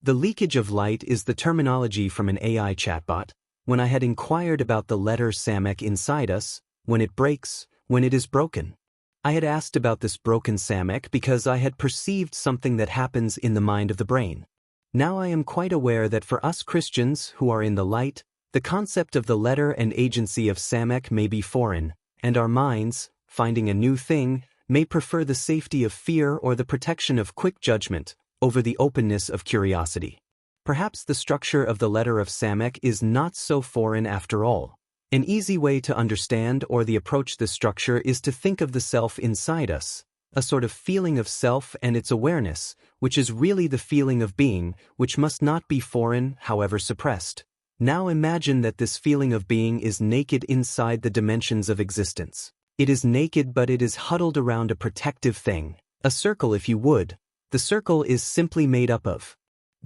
The leakage of light is the terminology from an AI chatbot. When I had inquired about the letter Samech inside us, when it breaks, when it is broken. I had asked about this broken Samech because I had perceived something that happens in the mind of the brain. Now I am quite aware that for us Christians who are in the light, the concept of the letter and agency of Samech may be foreign, and our minds, finding a new thing, may prefer the safety of fear or the protection of quick judgment over the openness of curiosity. Perhaps the structure of the letter of Samech is not so foreign after all. An easy way to understand or the approach this structure is to think of the self inside us, a sort of feeling of self and its awareness, which is really the feeling of being, which must not be foreign, however suppressed. Now imagine that this feeling of being is naked inside the dimensions of existence. It is naked, but it is huddled around a protective thing, a circle if you would. The circle is simply made up of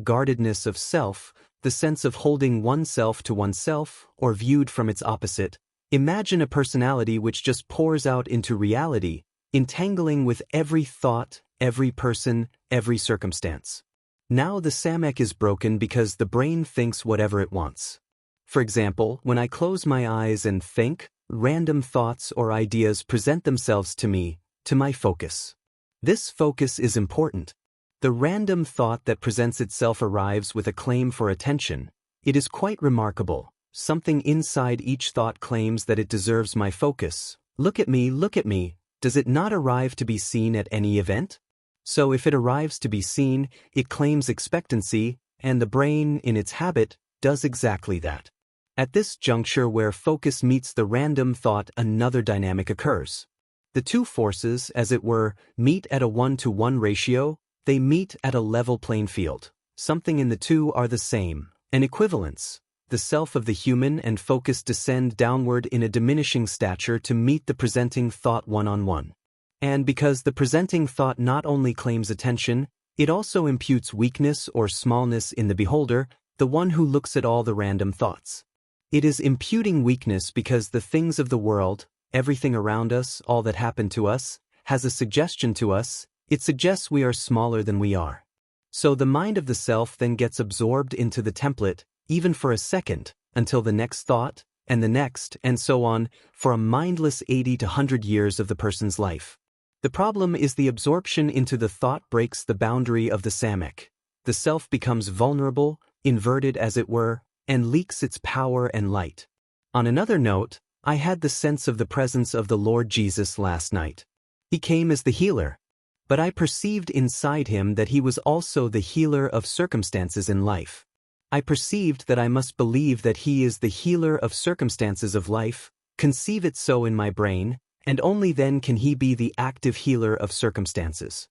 guardedness of self, the sense of holding oneself to oneself, or viewed from its opposite. Imagine a personality which just pours out into reality, entangling with every thought, every person, every circumstance. Now the Samech is broken because the brain thinks whatever it wants. For example, when I close my eyes and think, random thoughts or ideas present themselves to me, to my focus. This focus is important. The random thought that presents itself arrives with a claim for attention. It is quite remarkable. Something inside each thought claims that it deserves my focus. Look at me, look at me. Does it not arrive to be seen at any event? So if it arrives to be seen, it claims expectancy, and the brain, in its habit, does exactly that. At this juncture where focus meets the random thought, another dynamic occurs. The two forces, as it were, meet at a 1-to-1 ratio. They meet at a level playing field. Something in the two are the same, an equivalence. The self of the human and focus descend downward in a diminishing stature to meet the presenting thought one-on-one. And because the presenting thought not only claims attention, it also imputes weakness or smallness in the beholder, the one who looks at all the random thoughts. It is imputing weakness because the things of the world, everything around us, all that happened to us, has a suggestion to us. It suggests we are smaller than we are. So the mind of the self then gets absorbed into the template, even for a second, until the next thought, and the next, and so on, for a mindless 80 to 100 years of the person's life. The problem is the absorption into the thought breaks the boundary of the Samech. The self becomes vulnerable, inverted as it were, and leaks its power and light. On another note, I had the sense of the presence of the Lord Jesus last night. He came as the healer. But I perceived inside him that he was also the healer of circumstances in life. I perceived that I must believe that he is the healer of circumstances of life, conceive it so in my brain, and only then can he be the active healer of circumstances.